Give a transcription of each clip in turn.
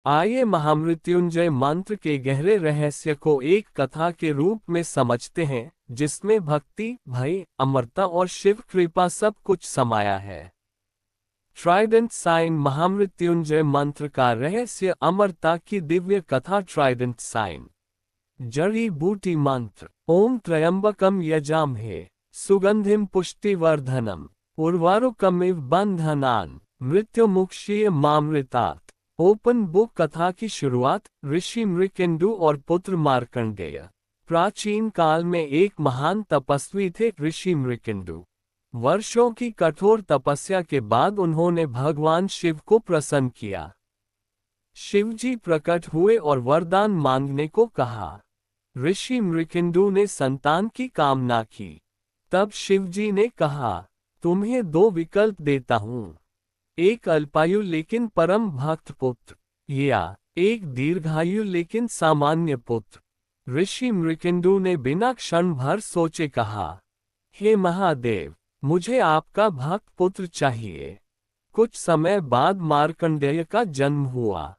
आइए महामृत्युंजय मंत्र के गहरे रहस्य को एक कथा के रूप में समझते हैं, जिसमें भक्ति, भय, अमरता और शिव कृपा सब कुछ समाया है। ट्राइडेंट साइन महामृत्युंजय मंत्र का रहस्य। अमरता की दिव्य कथा। ट्राइडेंट साइन जड़ी बूटी मंत्र। ओम त्र्यंबकम यजामहे सुगंधिम पुष्टिवर्धनम उर्वारुकमिव बंधनान मृत्युमुक्षीय मामृतात्। ओपन बुक कथा की शुरुआत। ऋषि मृकेंदु और पुत्र मार्कंडेय। प्राचीन काल में एक महान तपस्वी थे ऋषि मृकेंदु। वर्षों की कठोर तपस्या के बाद उन्होंने भगवान शिव को प्रसन्न किया। शिवजी प्रकट हुए और वरदान मांगने को कहा। ऋषि मृकेंदु ने संतान की कामना की। तब शिवजी ने कहा, तुम्हें दो विकल्प देता हूं, एक अल्पायु लेकिन परम भक्त पुत्र, या एक दीर्घायु लेकिन सामान्य पुत्र। ऋषि मृकेंदु ने बिना क्षण भर सोचे कहा, हे महादेव, मुझे आपका भक्त पुत्र चाहिए। कुछ समय बाद मार्कंडेय का जन्म हुआ।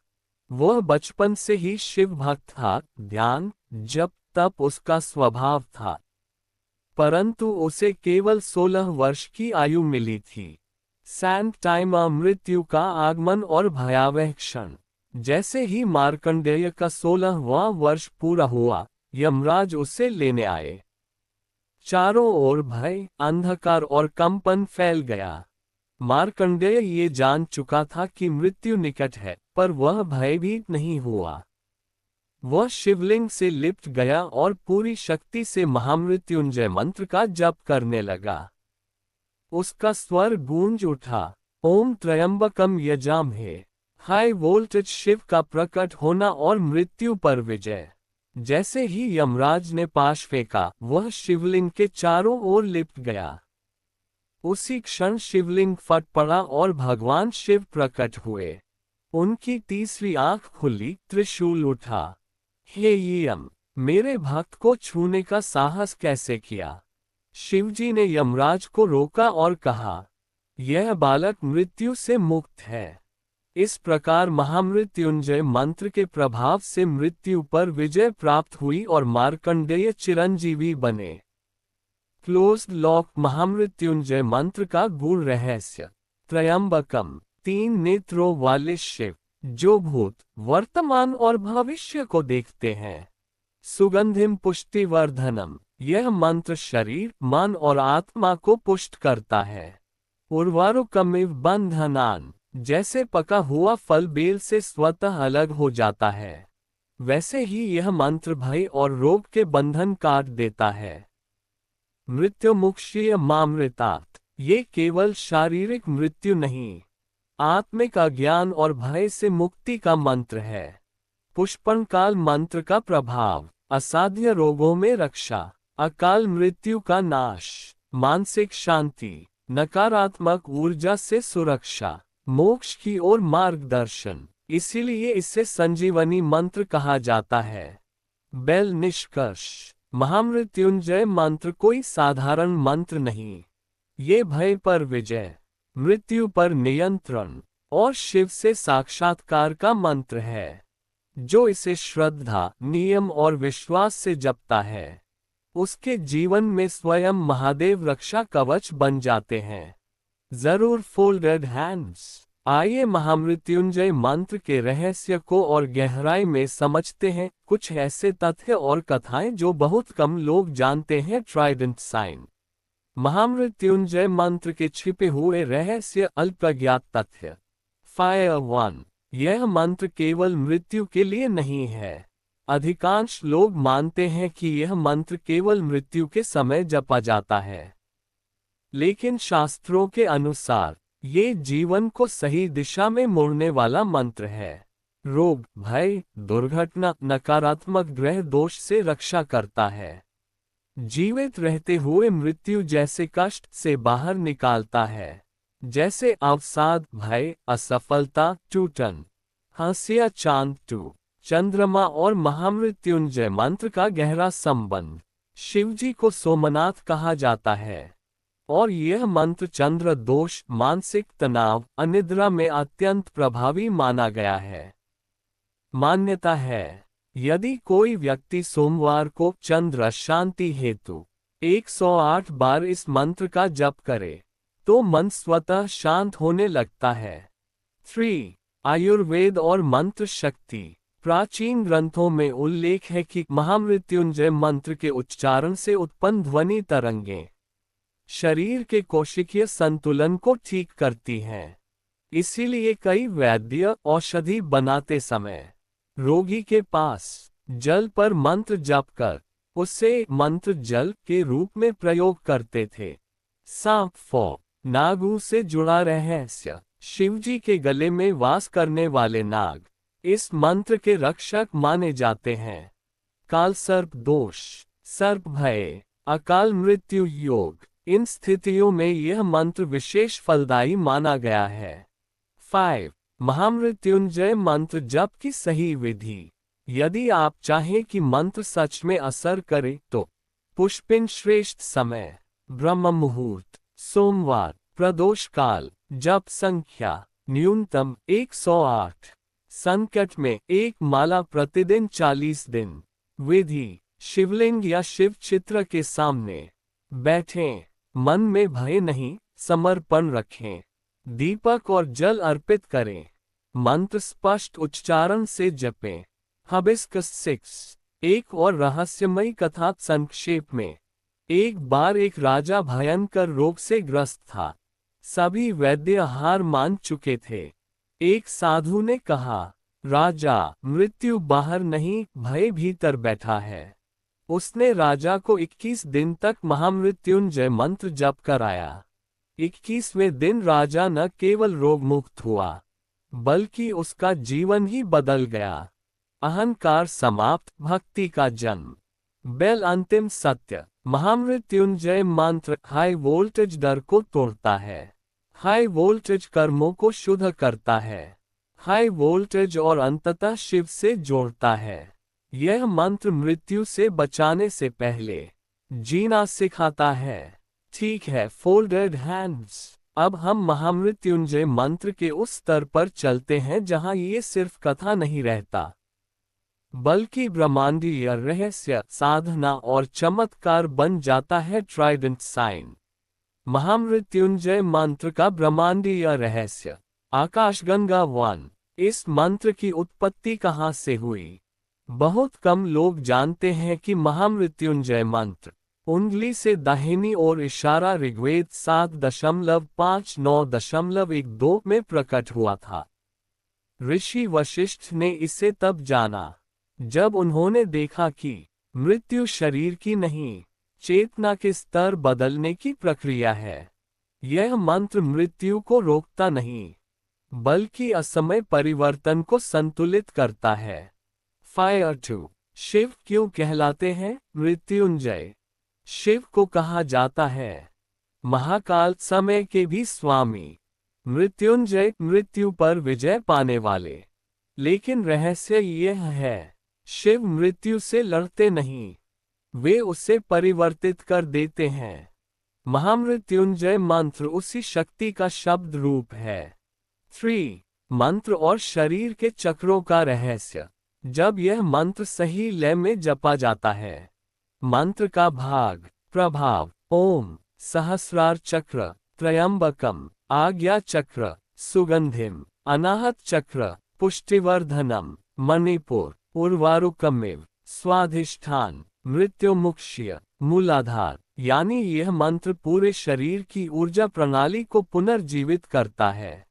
वह बचपन से ही शिव भक्त था। ध्यान, जप, तप उसका स्वभाव था। परंतु उसे केवल 16 वर्ष की आयु मिली थी। सैंड टाइम, मृत्यु का आगमन और भयावह क्षण। जैसे ही मार्कंडेय का 16वां वर्ष पूरा हुआ, यमराज उसे लेने आए। चारों ओर भय, अंधकार और कंपन फैल गया। मार्कंडेय ये जान चुका था कि मृत्यु निकट है, पर वह भयभीत नहीं हुआ। वह शिवलिंग से लिपट गया और पूरी शक्ति से महामृत्युंजय मंत्र का जप करने लगा। उसका स्वर गूंज उठा, ओम त्र्यंबकम यजामहे। हाई वोल्टेज शिव का प्रकट होना और मृत्यु पर विजय। जैसे ही यमराज ने पाश फेंका, वह शिवलिंग के चारों ओर लिपट गया। उसी क्षण शिवलिंग फट पड़ा और भगवान शिव प्रकट हुए। उनकी तीसरी आंख खुली, त्रिशूल उठा। हे यम, मेरे भक्त को छूने का साहस कैसे किया? शिवजी ने यमराज को रोका और कहा, यह बालक मृत्यु से मुक्त है। इस प्रकार महामृत्युंजय मंत्र के प्रभाव से मृत्यु पर विजय प्राप्त हुई और मार्कंडेय चिरंजीवी बने। क्लोज्ड लॉक महामृत्युंजय मंत्र का गूढ़ रहस्य। त्र्यंबकम, 3 नेत्रों वाले शिव, जो भूत, वर्तमान और भविष्य को देखते हैं। सुगंधिम पुष्टिवर्धनम, यह मंत्र शरीर, मन और आत्मा को पुष्ट करता है। उर्वारुकमिव बंधनान, जैसे पका हुआ फल बेल से स्वतः अलग हो जाता है, वैसे ही यह मंत्र भय और रोग के बंधन काट देता है। मृत्युमुक्षीय मामृतात्, ये केवल शारीरिक मृत्यु नहीं, आत्मिक अज्ञान और भय से मुक्ति का मंत्र है। पुष्पनकाल मंत्र का प्रभाव। असाध्य रोगों में रक्षा, अकाल मृत्यु का नाश, मानसिक शांति, नकारात्मक ऊर्जा से सुरक्षा, मोक्ष की ओर मार्गदर्शन। इसीलिए इसे संजीवनी मंत्र कहा जाता है। बेल निष्कर्ष, महामृत्युंजय मंत्र कोई साधारण मंत्र नहीं। ये भय पर विजय, मृत्यु पर नियंत्रण और शिव से साक्षात्कार का मंत्र है। जो इसे श्रद्धा, नियम और विश्वास से जपता है, उसके जीवन में स्वयं महादेव रक्षा कवच बन जाते हैं। जरूर फोल्डेड हैंड्स। आइए महामृत्युंजय मंत्र के रहस्य को और गहराई में समझते हैं। कुछ ऐसे तथ्य और कथाएं जो बहुत कम लोग जानते हैं। ट्राइडेंट साइन महामृत्युंजय मंत्र के छिपे हुए रहस्य। अल्पज्ञात तथ्य। फायर 1, यह मंत्र केवल मृत्यु के लिए नहीं है। अधिकांश लोग मानते हैं कि यह मंत्र केवल मृत्यु के समय जपा जाता है, लेकिन शास्त्रों के अनुसार ये जीवन को सही दिशा में मोड़ने वाला मंत्र है। रोग, भय, दुर्घटना, नकारात्मक ग्रह दोष से रक्षा करता है। जीवित रहते हुए मृत्यु जैसे कष्ट से बाहर निकालता है, जैसे अवसाद, भय, असफलता, टूटन। हंसिया चांद 2, चंद्रमा और महामृत्युंजय मंत्र का गहरा संबंध। शिवजी को सोमनाथ कहा जाता है, और यह मंत्र चंद्र दोष, मानसिक तनाव, अनिद्रा में अत्यंत प्रभावी माना गया है। मान्यता है, यदि कोई व्यक्ति सोमवार को चंद्र शांति हेतु 108 बार इस मंत्र का जप करे तो मन स्वतः शांत होने लगता है। 3. आयुर्वेद और मंत्र शक्ति। प्राचीन ग्रंथों में उल्लेख है कि महामृत्युंजय मंत्र के उच्चारण से उत्पन्न ध्वनि तरंगें शरीर के कोशिकीय संतुलन को ठीक करती हैं। इसीलिए कई वैद्य औषधि बनाते समय रोगी के पास जल पर मंत्र जप कर उसे मंत्र जल के रूप में प्रयोग करते थे। सांप फो नागों से जुड़ा रहस्य। शिवजी के गले में वास करने वाले नाग इस मंत्र के रक्षक माने जाते हैं। काल सर्प दोष, सर्प भय, अकाल मृत्यु योग, इन स्थितियों में यह मंत्र विशेष फलदायी माना गया है। 5. महामृत्युंजय मंत्र जप की सही विधि। यदि आप चाहें कि मंत्र सच में असर करे तो पुष्पिन श्रेष्ठ समय, ब्रह्म मुहूर्त, सोमवार, प्रदोष काल, जप संख्या न्यूनतम 108, संकट में एक माला प्रतिदिन 40 दिन। विधि: शिवलिंग या शिव चित्र के सामने बैठें, मन में भय नहीं, समर्पण रखें, दीपक और जल अर्पित करें, मंत्र स्पष्ट उच्चारण से जपें। हिबिस्कस 6। एक और रहस्यमयी कथा संक्षेप में। एक बार एक राजा भयंकर रोग से ग्रस्त था। सभी वैद्य हार मान चुके थे। एक साधु ने कहा, राजा, मृत्यु बाहर नहीं, भय भीतर बैठा है। उसने राजा को 21 दिन तक महामृत्युंजय मंत्र जप कराया। 21वें दिन राजा न केवल रोग मुक्त हुआ, बल्कि उसका जीवन ही बदल गया। अहंकार समाप्त, भक्ति का जन्म। बेल अंतिम सत्य। महामृत्युंजय मंत्र हाई वोल्टेज डर को तोड़ता है। हाई वोल्टेज कर्मों को शुद्ध करता है। हाई वोल्टेज और अंततः शिव से जोड़ता है। यह मंत्र मृत्यु से बचाने से पहले जीना सिखाता है। ठीक है, फोल्डेड हैंड्स। अब हम महामृत्युंजय मंत्र के उस स्तर पर चलते हैं जहां ये सिर्फ कथा नहीं रहता, बल्कि ब्रह्मांडीय रहस्य, साधना और चमत्कार बन जाता है। Trident sign. महामृत्युंजय मंत्र का ब्रह्मांडीय रहस्य। आकाशगंगा 1। इस मंत्र की उत्पत्ति कहाँ से हुई? बहुत कम लोग जानते हैं कि महामृत्युंजय मंत्र उंगली से दाहिनी ओर इशारा ऋग्वेद 7.5-9.12 में प्रकट हुआ था। ऋषि वशिष्ठ ने इसे तब जाना जब उन्होंने देखा कि मृत्यु शरीर की नहीं, चेतना के स्तर बदलने की प्रक्रिया है। यह मंत्र मृत्यु को रोकता नहीं, बल्कि असमय परिवर्तन को संतुलित करता है। फायर 2। शिव क्यों कहलाते हैं मृत्युंजय? शिव को कहा जाता है महाकाल, समय के भी स्वामी। मृत्युंजय, मृत्यु पर विजय पाने वाले। लेकिन रहस्य यह है, शिव मृत्यु से लड़ते नहीं, वे उसे परिवर्तित कर देते हैं। महामृत्युंजय मंत्र उसी शक्ति का शब्द रूप है। 3. मंत्र और शरीर के चक्रों का रहस्य। जब यह मंत्र सही लय में जपा जाता है, मंत्र का भाग, प्रभाव, ओम, सहस्रार चक्र, त्रयंबकम, आज्ञा चक्र, सुगंधिम, अनाहत चक्र, पुष्टिवर्धनम, मणिपुर, उर्वारुकमेव, स्वाधिष्ठान, मृत्युमुक्षीय, मूलाधार, यानी यह मंत्र पूरे शरीर की ऊर्जा प्रणाली को पुनर्जीवित करता है।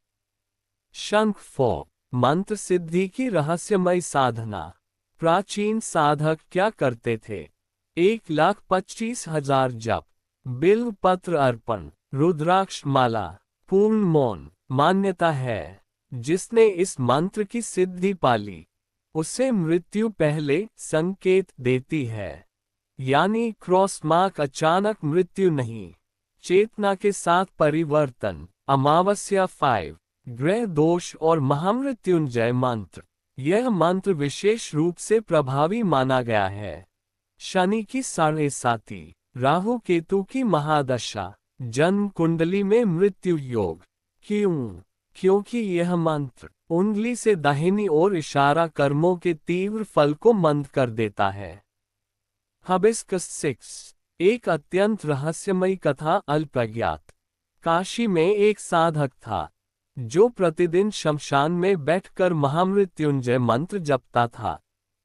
शंख फो मंत्र सिद्धि की रहस्यमय साधना। प्राचीन साधक क्या करते थे? 1,25,000 जप, बिल्व पत्र अर्पण, रुद्राक्ष माला, पूर्ण मौन। मान्यता है, जिसने इस मंत्र की सिद्धि पाली, उसे मृत्यु पहले संकेत देती है। यानी क्रॉस मार्क अचानक मृत्यु नहीं, चेतना के साथ परिवर्तन। अमावस्या 5। ग्रह दोष और महामृत्युंजय मंत्र। यह मंत्र विशेष रूप से प्रभावी माना गया है। शनि की 7.5, राहु केतु की महादशा, जन्म कुंडली में मृत्यु योग। क्यों? क्योंकि यह मंत्र उंगली से दाहिनी ओर इशारा कर्मों के तीव्र फल को मंद कर देता है। हिबिस्कस 6। एक अत्यंत रहस्यमयी कथा। अल्पज्ञात काशी में एक साधक था जो प्रतिदिन शमशान में बैठकर महामृत्युंजय मंत्र जपता था।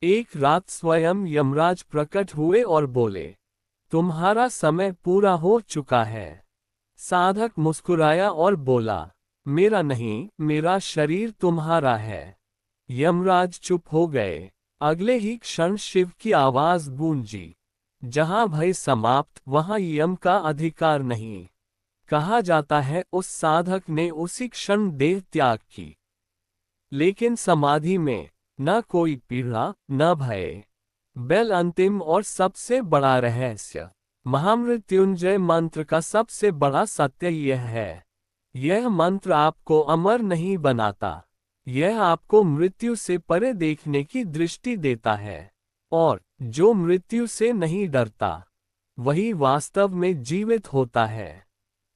एक रात स्वयं यमराज प्रकट हुए और बोले, तुम्हारा समय पूरा हो चुका है। साधक मुस्कुराया और बोला, मेरा नहीं, मेरा शरीर तुम्हारा है। यमराज चुप हो गए। अगले ही क्षण शिव की आवाज गूंजी, जहां भय समाप्त वहां यम का अधिकार नहीं। कहा जाता है उस साधक ने उसी क्षण देह त्याग की। लेकिन समाधि में न कोई पीड़ा न भय। बेल अंतिम और सबसे बड़ा रहस्य। महामृत्युंजय मंत्र का सबसे बड़ा सत्य यह है, यह मंत्र आपको अमर नहीं बनाता, यह आपको मृत्यु से परे देखने की दृष्टि देता है। और जो मृत्यु से नहीं डरता वही वास्तव में जीवित होता है।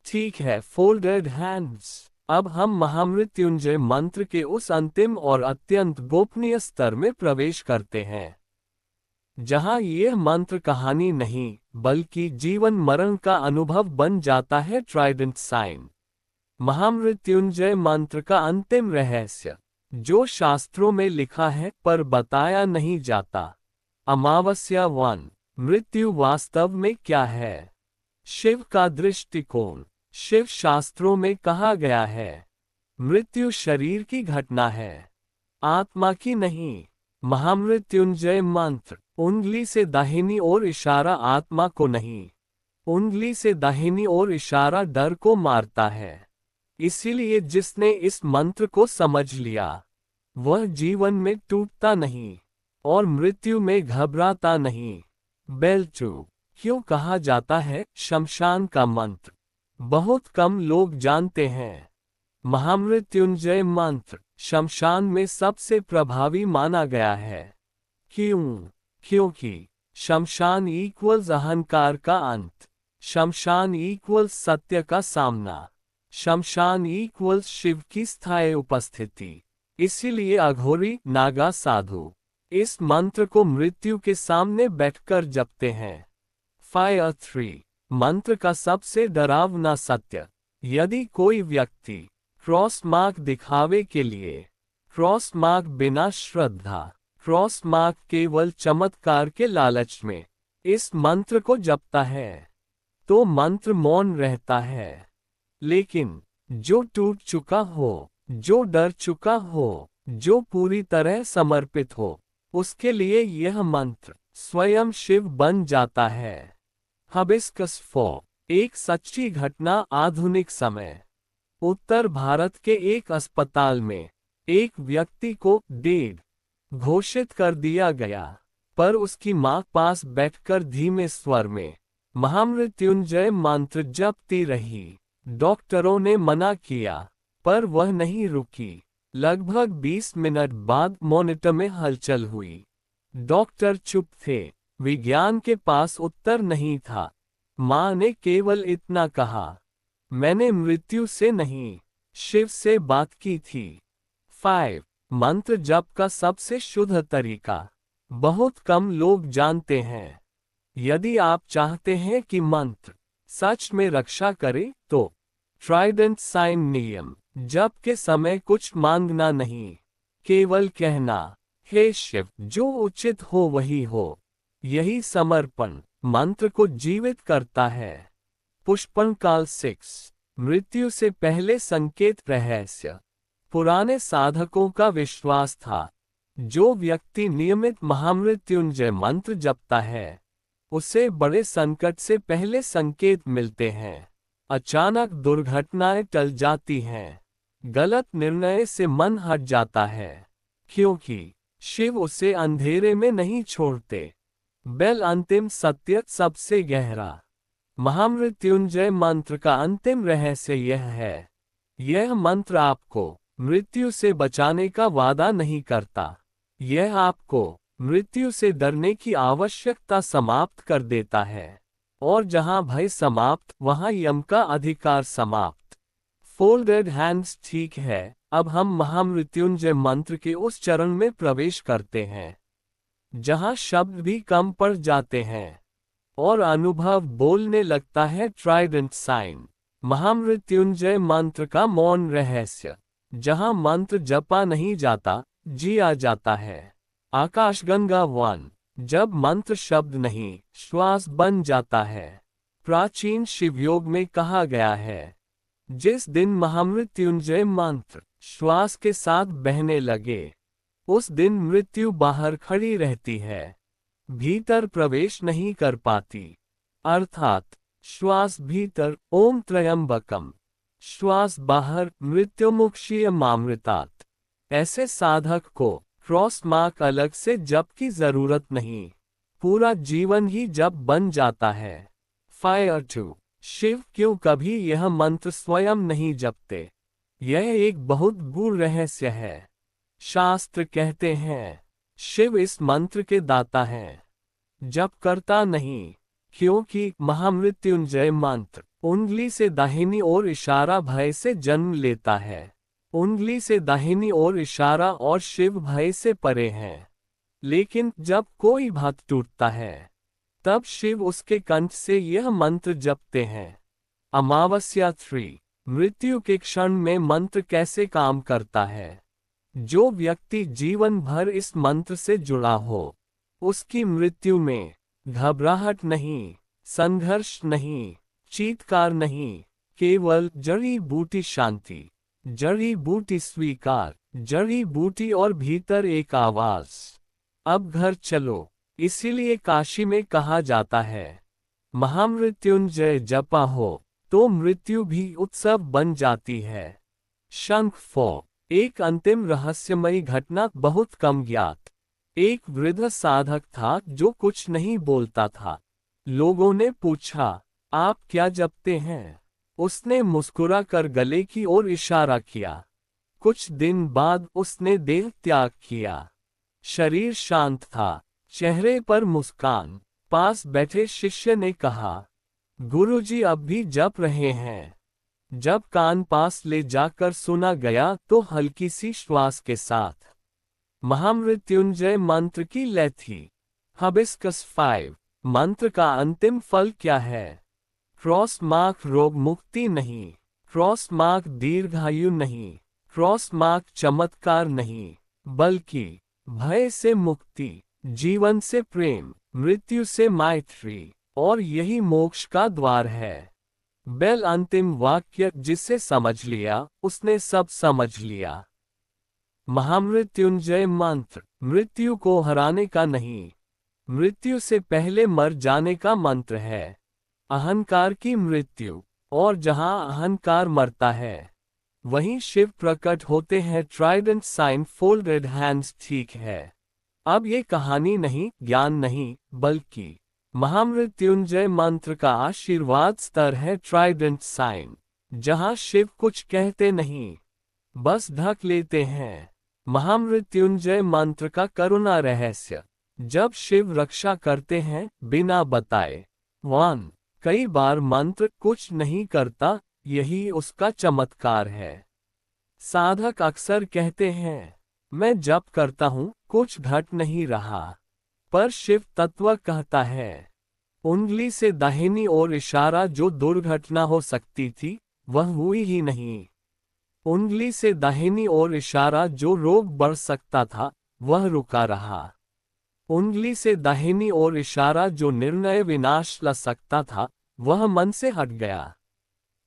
ठीक है, फोल्डेड हैंड्स। अब हम महामृत्युंजय मंत्र के उस अंतिम और अत्यंत गोपनीय स्तर में प्रवेश करते हैं, जहां यह मंत्र कहानी नहीं बल्कि जीवन मरण का अनुभव बन जाता है। Trident sign. महामृत्युंजय मंत्र का अंतिम रहस्य, जो शास्त्रों में लिखा है पर बताया नहीं जाता। अमावस्या 1। मृत्यु वास्तव में क्या है? शिव का दृष्टिकोण। शिव शास्त्रों में कहा गया है, मृत्यु शरीर की घटना है, आत्मा की नहीं। महामृत्युंजय मंत्र उंगली से दाहिनी ओर इशारा आत्मा को नहीं, उंगली से दाहिनी ओर इशारा डर को मारता है। इसीलिए जिसने इस मंत्र को समझ लिया वह जीवन में टूटता नहीं और मृत्यु में घबराता नहीं। बेल्टू। क्यों कहा जाता है शमशान का मंत्र? बहुत कम लोग जानते हैं। महामृत्युंजय मंत्र शमशान में सबसे प्रभावी माना गया है। क्यों? क्योंकि शमशान इक्वल्स अहंकार का अंत, शमशान इक्वल्स सत्य का सामना, शमशान इक्वल्स शिव की स्थायी उपस्थिति। इसीलिए अघोरी नागा साधु इस मंत्र को मृत्यु के सामने बैठकर जपते हैं। फायर 3। मंत्र का सबसे डरावना सत्य। यदि कोई व्यक्ति क्रॉस मार्क दिखावे के लिए, क्रॉस मार्क बिना श्रद्धा, क्रॉस मार्क केवल चमत्कार के लालच में इस मंत्र को जपता है तो मंत्र मौन रहता है। लेकिन जो टूट चुका हो, जो डर चुका हो, जो पूरी तरह समर्पित हो, उसके लिए यह मंत्र स्वयं शिव बन जाता है। हिबिस्कस 4। एक सच्ची घटना। आधुनिक समय। उत्तर भारत के एक अस्पताल में एक व्यक्ति को डेड घोषित कर दिया गया, पर उसकी मां पास बैठकर धीमे स्वर में महामृत्युंजय मंत्र जपती रही। डॉक्टरों ने मना किया पर वह नहीं रुकी। लगभग 20 मिनट बाद मॉनिटर में हलचल हुई। डॉक्टर चुप थे, विज्ञान के पास उत्तर नहीं था। मां ने केवल इतना कहा, मैंने मृत्यु से नहीं, शिव से बात की थी। 5। मंत्र जप का सबसे शुद्ध तरीका। बहुत कम लोग जानते हैं। यदि आप चाहते हैं कि मंत्र सच में रक्षा करे तो ट्राइडेंट साइन नियम। जप के समय कुछ मांगना नहीं, केवल कहना, हे शिव, जो उचित हो वही हो। यही समर्पण मंत्र को जीवित करता है। पुष्पनकाल 6। मृत्यु से पहले संकेत। रहस्य। पुराने साधकों का विश्वास था, जो व्यक्ति नियमित महामृत्युंजय मंत्र जपता है उसे बड़े संकट से पहले संकेत मिलते हैं। अचानक दुर्घटनाएं टल जाती हैं, गलत निर्णय से मन हट जाता है, क्योंकि शिव उसे अंधेरे में नहीं छोड़ते। बेल अंतिम सत्य सबसे गहरा। महामृत्युंजय मंत्र का अंतिम रहस्य यह है, यह मंत्र आपको मृत्यु से बचाने का वादा नहीं करता, यह आपको मृत्यु से डरने की आवश्यकता समाप्त कर देता है। और जहां भय समाप्त वहां यम का अधिकार समाप्त। Folded hands. ठीक है, अब हम महामृत्युंजय मंत्र के उस चरण में प्रवेश करते हैं जहां शब्द भी कम पड़ जाते हैं और अनुभव बोलने लगता है। Trident sign. महामृत्युंजय मंत्र का मौन रहस्य, जहां मंत्र जपा नहीं जाता, जिया जाता है। आकाशगंगा 1। जब मंत्र शब्द नहीं, श्वास बन जाता है। प्राचीन शिवयोग में कहा गया है, जिस दिन महामृत्युंजय मंत्र श्वास के साथ बहने लगे, उस दिन मृत्यु बाहर खड़ी रहती है, भीतर प्रवेश नहीं कर पाती। अर्थात श्वास भीतर ओम त्र्यंबकम, श्वास बाहर मृत्युमुक्षीय मामृतात। ऐसे साधक को क्रॉस मार्क अलग से जप की जरूरत नहीं, पूरा जीवन ही जप बन जाता है। फायर 2। शिव क्यों कभी यह मंत्र स्वयं नहीं जपते? यह एक बहुत गूढ़ रहस्य है। शास्त्र कहते हैं शिव इस मंत्र के दाता हैं, जप करता नहीं, क्योंकि महामृत्युंजय मंत्र उंगली से दाहिनी ओर इशारा भय से जन्म लेता है। उंगली से दाहिनी ओर इशारा और शिव भय से परे हैं। लेकिन जब कोई भक्त टूटता है, तब शिव उसके कंठ से यह मंत्र जपते हैं। अमावस्या 3। मृत्यु के क्षण में मंत्र कैसे काम करता है? जो व्यक्ति जीवन भर इस मंत्र से जुड़ा हो, उसकी मृत्यु में घबराहट नहीं, संघर्ष नहीं, चीत्कार नहीं, केवल जड़ी बूटी शांति, जड़ी बूटी स्वीकार, जड़ी बूटी और भीतर एक आवाज, अब घर चलो। इसीलिए काशी में कहा जाता है, महामृत्युंजय जपा हो तो मृत्यु भी उत्सव बन जाती है। शंख 4। एक अंतिम रहस्यमयी घटना बहुत कम ज्ञात। एक वृद्ध साधक था जो कुछ नहीं बोलता था। लोगों ने पूछा, आप क्या जपते हैं? उसने मुस्कुरा कर गले की ओर इशारा किया। कुछ दिन बाद उसने देह त्याग किया। शरीर शांत था, चेहरे पर मुस्कान। पास बैठे शिष्य ने कहा, गुरुजी अब भी जप रहे हैं। जब कान पास ले जाकर सुना गया तो हल्की सी श्वास के साथ महामृत्युंजय मंत्र की लय थी। हिबिस्कस 5। मंत्र का अंतिम फल क्या है? क्रॉस मार्क रोग मुक्ति नहीं, क्रॉस मार्क दीर्घायु नहीं, क्रॉस मार्क चमत्कार नहीं, बल्कि भय से मुक्ति, जीवन से प्रेम, मृत्यु से मैत्री, और यही मोक्ष का द्वार है। बेल अंतिम वाक्य जिसे समझ लिया उसने सब समझ लिया। महामृत्युंजय मंत्र मृत्यु को हराने का नहीं, मृत्यु से पहले मर जाने का मंत्र है। अहंकार की मृत्यु, और जहां अहंकार मरता है, वहीं शिव प्रकट होते हैं। Trident sign folded hands. ठीक है, अब ये कहानी नहीं, ज्ञान नहीं, बल्कि महामृत्युंजय मंत्र का आशीर्वाद स्तर है। ट्राइडेंट साइन, जहां शिव कुछ कहते नहीं, बस ढक लेते हैं। महामृत्युंजय मंत्र का करुणा रहस्य, जब शिव रक्षा करते हैं बिना बताए। 1। कई बार मंत्र कुछ नहीं करता, यही उसका चमत्कार है। साधक अक्सर कहते हैं, मैं जप करता हूँ, कुछ घट नहीं रहा, पर शिव तत्व कहता है, उंगली से दाहिनी ओर इशारा जो दुर्घटना हो सकती थी, वह हुई ही नहीं। उंगली से दाहिनी ओर इशारा जो रोग बढ़ सकता था, वह रुका रहा। उंगली से दाहिनी ओर इशारा जो निर्णय विनाश ला सकता था, वह मन से हट गया।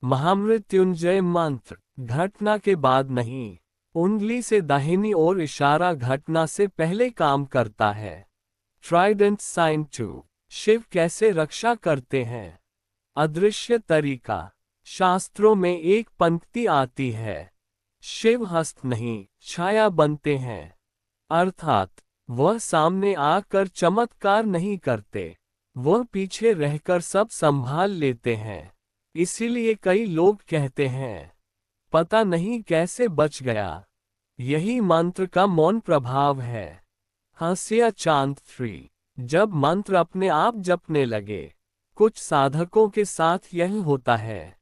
महामृत्युंजय मंत्र घटना के बाद नहीं, उंगली से दाहिनी ओर इशारा घटना से पहले काम करता है। Trident sign 2। शिव कैसे रक्षा करते हैं? अदृश्य तरीका। शास्त्रों में एक पंक्ति आती है, शिव हस्त नहीं, छाया बनते हैं। अर्थात वह सामने आकर चमत्कार नहीं करते, वह पीछे रहकर सब संभाल लेते हैं। इसीलिए कई लोग कहते हैं, पता नहीं कैसे बच गया। यही मंत्र का मौन प्रभाव है। हंसिया चांद 3। जब मंत्र अपने आप जपने लगे, कुछ साधकों के साथ यह होता है,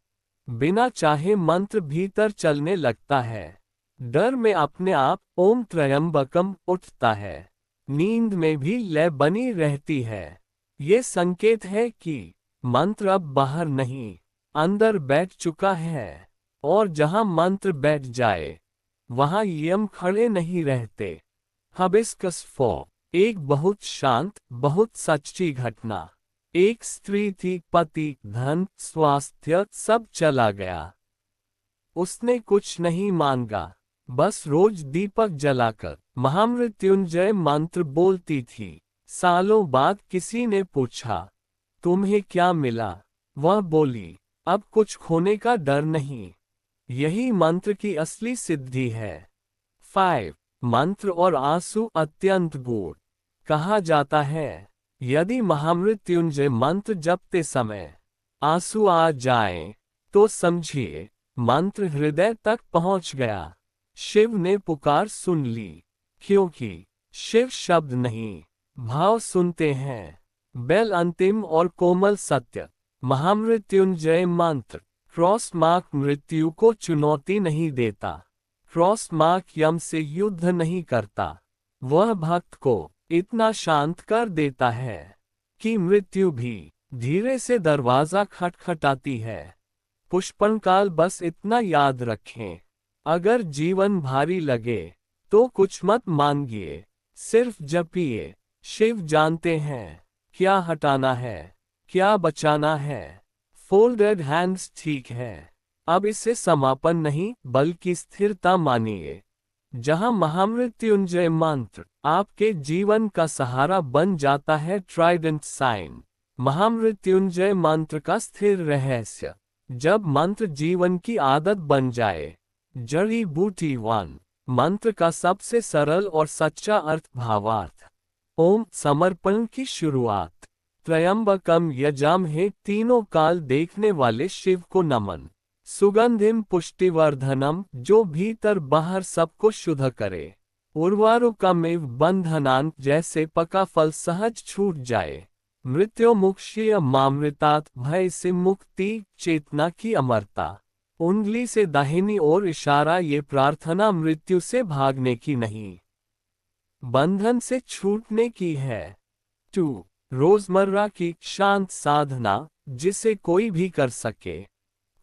बिना चाहे मंत्र भीतर चलने लगता है। डर में अपने आप ओम त्र्यंबकम उठता है। नींद में भी लय बनी रहती है। ये संकेत है कि मंत्र अब बाहर नहीं, अंदर बैठ चुका है। और जहां मंत्र बैठ जाए, वहां यम खड़े नहीं रहते। हिबिस्कस 4। एक बहुत शांत, बहुत सच्ची घटना। एक स्त्री थी, पति, धन, स्वास्थ्य सब चला गया। उसने कुछ नहीं मांगा, बस रोज दीपक जलाकर महामृत्युंजय मंत्र बोलती थी। सालों बाद किसी ने पूछा, तुम्हें क्या मिला? वह बोली, अब कुछ खोने का डर नहीं। यही मंत्र की असली सिद्धि है। 5। मंत्र और आंसू अत्यंत गूढ़। कहा जाता है, यदि महामृत्युंजय मंत्र जपते समय आंसू आ जाएं, तो समझिए मंत्र हृदय तक पहुंच गया। शिव ने पुकार सुन ली, क्योंकि शिव शब्द नहीं, भाव सुनते हैं। बेल अंतिम और कोमल सत्य। महामृत्युंजय मंत्र क्रॉस मार्क मृत्यु को चुनौती नहीं देता। क्रॉस मार्क यम से युद्ध नहीं करता। वह भक्त को इतना शांत कर देता है कि मृत्यु भी धीरे से दरवाजा खटखटाती है। पुष्पनकाल बस इतना याद रखें, अगर जीवन भारी लगे तो कुछ मत मांगिए, सिर्फ जपिए। शिव जानते हैं क्या हटाना है, क्या बचाना है। फोल्डेड हैंड्स ठीक है, अब इसे समापन नहीं बल्कि स्थिरता मानिए। जहां महामृत्युंजय मंत्र आपके जीवन का सहारा बन जाता है। Trident sign. महामृत्युंजय मंत्र का स्थिर रहस्य। जब मंत्र जीवन की आदत बन जाए। जड़ी बूटी 1। मंत्र का सबसे सरल और सच्चा अर्थ भावार्थ। ओम समर्पण की शुरुआत। त्र्यंबकम यजामहे, तीनों काल देखने वाले शिव को नमन। सुगंधिम पुष्टिवर्धनम, जो भीतर बाहर सबको शुद्ध करे। उर्वारुकमेव बंधनान, जैसे पका फल सहज छूट जाए। मृत्युमुक्षीय मामृतात, भय से मुक्ति, चेतना की अमरता। उंगली से दाहिनी ओर इशारा, ये प्रार्थना मृत्यु से भागने की नहीं, बंधन से छूटने की है। 2। रोजमर्रा की शांत साधना, जिसे कोई भी कर सके।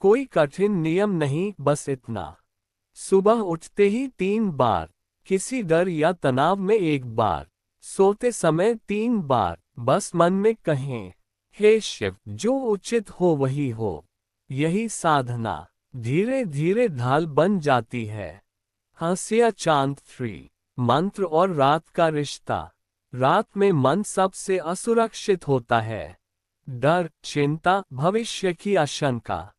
कोई कठिन नियम नहीं, बस इतना, सुबह उठते ही 3 बार, किसी डर या तनाव में 1 बार, सोते समय 3 बार, बस मन में कहें, हे शिव, जो उचित हो वही हो। यही साधना धीरे धीरे ढाल बन जाती है। हंसिया चांद 3। मंत्र और रात का रिश्ता। रात में मन सबसे असुरक्षित होता है। डर, चिंता, भविष्य की आशंका।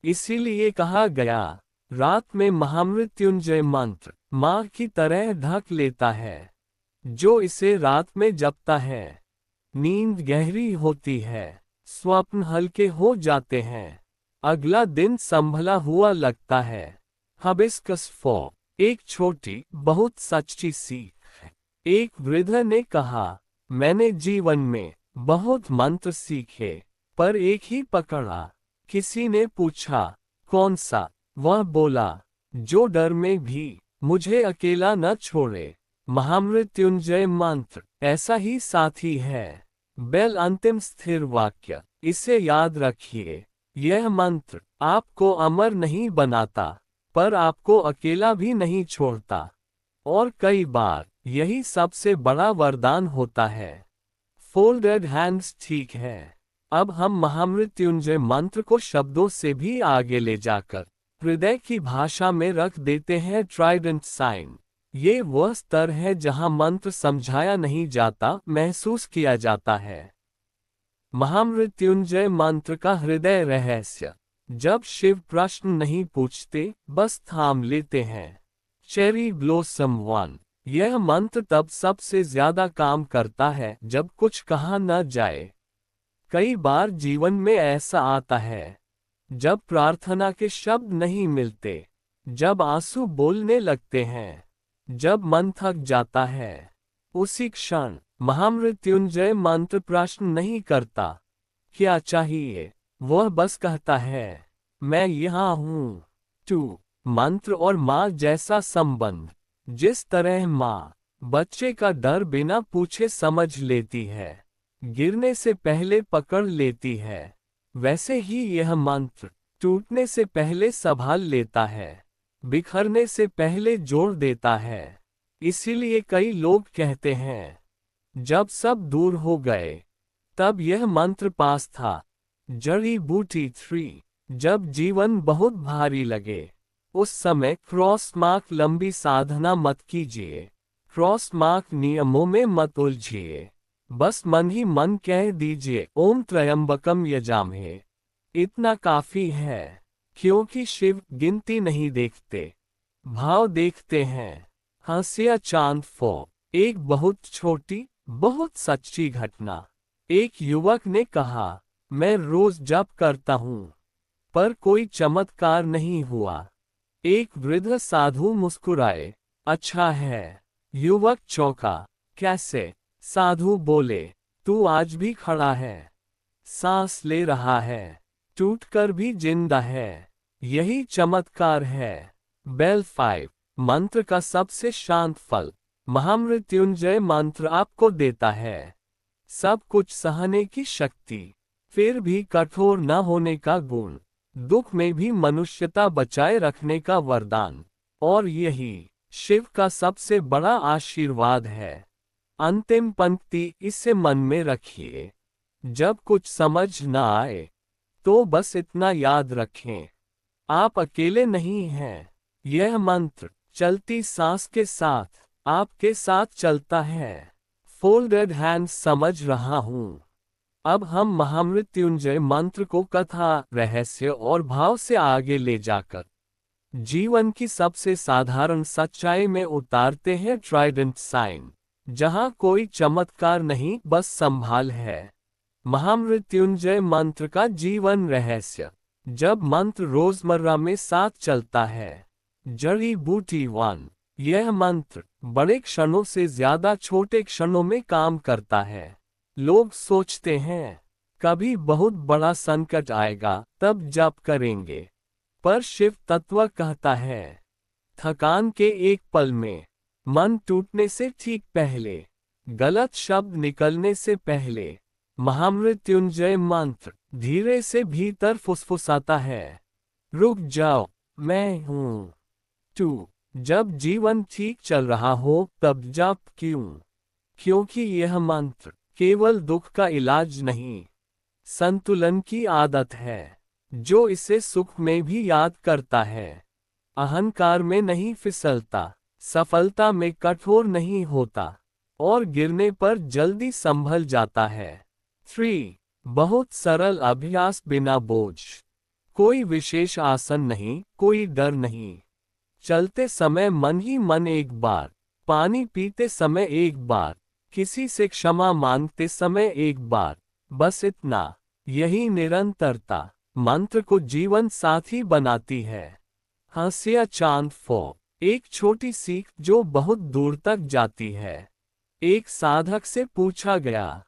इसीलिए कहा गया, रात में महामृत्युंजय मंत्र माँ की तरह ढक लेता है। जो इसे रात में जपता है, नींद गहरी होती है, स्वप्न हल्के हो जाते हैं, अगला दिन संभला हुआ लगता है। हिबिस्कस 4। एक छोटी बहुत सच्ची सीख है। एक वृद्ध ने कहा, मैंने जीवन में बहुत मंत्र सीखे, पर एक ही पकड़ा। किसी ने पूछा, कौन सा? वह बोला, जो डर में भी मुझे अकेला न छोड़े। महामृत्युंजय मंत्र ऐसा ही साथी है। बेल अंतिम स्थिर वाक्य। इसे याद रखिए, यह मंत्र आपको अमर नहीं बनाता, पर आपको अकेला भी नहीं छोड़ता। और कई बार यही सबसे बड़ा वरदान होता है। फोल्डेड हैंड्स ठीक है। अब हम महामृत्युंजय मंत्र को शब्दों से भी आगे ले जाकर हृदय की भाषा में रख देते हैं। Trident sign. ये वह स्तर है जहां मंत्र समझाया नहीं जाता, महसूस किया जाता है। महामृत्युंजय मंत्र का हृदय रहस्य। जब शिव प्रश्न नहीं पूछते, बस थाम लेते हैं। Cherry blossom 1। यह मंत्र तब सबसे ज्यादा काम करता है जब कुछ कहा न जाए। कई बार जीवन में ऐसा आता है, जब प्रार्थना के शब्द नहीं मिलते, जब आंसू बोलने लगते हैं, जब मन थक जाता है। उसी क्षण महामृत्युंजय मंत्र प्रश्न नहीं करता, क्या चाहिए? वह बस कहता है, मैं यहाँ हूँ। 2. मंत्र और माँ जैसा संबंध। जिस तरह माँ बच्चे का डर बिना पूछे समझ लेती है, गिरने से पहले पकड़ लेती है, वैसे ही यह मंत्र टूटने से पहले संभाल लेता है, बिखरने से पहले जोड़ देता है। इसीलिए कई लोग कहते हैं, जब सब दूर हो गए तब यह मंत्र पास था। जड़ी बूटी 3. जब जीवन बहुत भारी लगे, उस समय क्रॉस मार्क लंबी साधना मत कीजिए, क्रॉस मार्क नियमों में मत उलझिए। बस मन ही मन कह दीजिए, ओम त्र्यंबकम यजामहे। इतना काफी है, क्योंकि शिव गिनती नहीं देखते, भाव देखते हैं। हंसिया चांद 4. एक बहुत छोटी, बहुत सच्ची घटना। एक युवक ने कहा, मैं रोज जप करता हूँ, पर कोई चमत्कार नहीं हुआ। एक वृद्ध साधु मुस्कुराए, अच्छा है। युवक चौंका, कैसे? साधु बोले, तू आज भी खड़ा है, सांस ले रहा है, टूटकर भी जिंदा है, यही चमत्कार है। बेल 5. मंत्र का सबसे शांत फल। महामृत्युंजय मंत्र आपको देता है सब कुछ सहने की शक्ति, फिर भी कठोर न होने का गुण, दुख में भी मनुष्यता बचाए रखने का वरदान, और यही शिव का सबसे बड़ा आशीर्वाद है। अंतिम पंक्ति इसे मन में रखिए, जब कुछ समझ न आए तो बस इतना याद रखें, आप अकेले नहीं हैं। यह मंत्र चलती सांस के साथ आपके साथ चलता है। फोल्डेड हैंड्स समझ रहा हूँ। अब हम महामृत्युंजय मंत्र को कथा, रहस्य और भाव से आगे ले जाकर जीवन की सबसे साधारण सच्चाई में उतारते हैं। ट्राइडेंट साइन, जहाँ कोई चमत्कार नहीं, बस संभाल है। महामृत्युंजय मंत्र का जीवन रहस्य। जब मंत्र रोजमर्रा में साथ चलता है। जड़ी बूटी 1. यह मंत्र बड़े क्षणों से ज्यादा छोटे क्षणों में काम करता है। लोग सोचते हैं, कभी बहुत बड़ा संकट आएगा तब जप करेंगे, पर शिव तत्व कहता है, थकान के एक पल में, मन टूटने से ठीक पहले, गलत शब्द निकलने से पहले, महामृत्युंजय मंत्र धीरे से भीतर फुसफुसाता है, रुक जाओ, मैं हूँ। 2. जब जीवन ठीक चल रहा हो तब जप क्यों? क्योंकि यह मंत्र केवल दुख का इलाज नहीं, संतुलन की आदत है। जो इसे सुख में भी याद करता है, अहंकार में नहीं फिसलता, सफलता में कठोर नहीं होता, और गिरने पर जल्दी संभल जाता है। 3. बहुत सरल अभ्यास, बिना बोझ, कोई विशेष आसन नहीं, कोई डर नहीं। चलते समय मन ही मन एक बार, पानी पीते समय एक बार, किसी से क्षमा मांगते समय एक बार, बस इतना। यही निरंतरता मंत्र को जीवन साथी बनाती है। हंसिया चांद 4. एक छोटी सीख जो बहुत दूर तक जाती है। एक साधक से पूछा गया,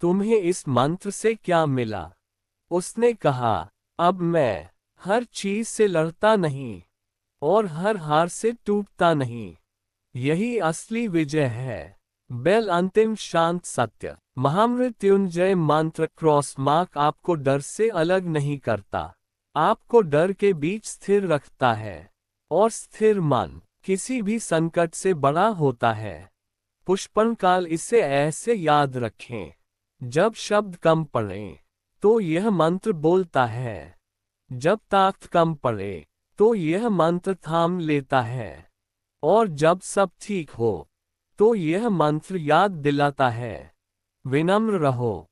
तुम्हें इस मंत्र से क्या मिला? उसने कहा, अब मैं हर चीज से लड़ता नहीं और हर हार से टूटता नहीं। यही असली विजय है। बेल अंतिम शांत सत्य। महामृत्युंजय मंत्र क्रॉस मार्क आपको डर से अलग नहीं करता, आपको डर के बीच स्थिर रखता है, और स्थिर मन किसी भी संकट से बड़ा होता है। पुष्पन काल इसे ऐसे याद रखें, जब शब्द कम पड़े तो यह मंत्र बोलता है, जब ताकत कम पड़े तो यह मंत्र थाम लेता है, और जब सब ठीक हो तो यह मंत्र याद दिलाता है। विनम्र रहो,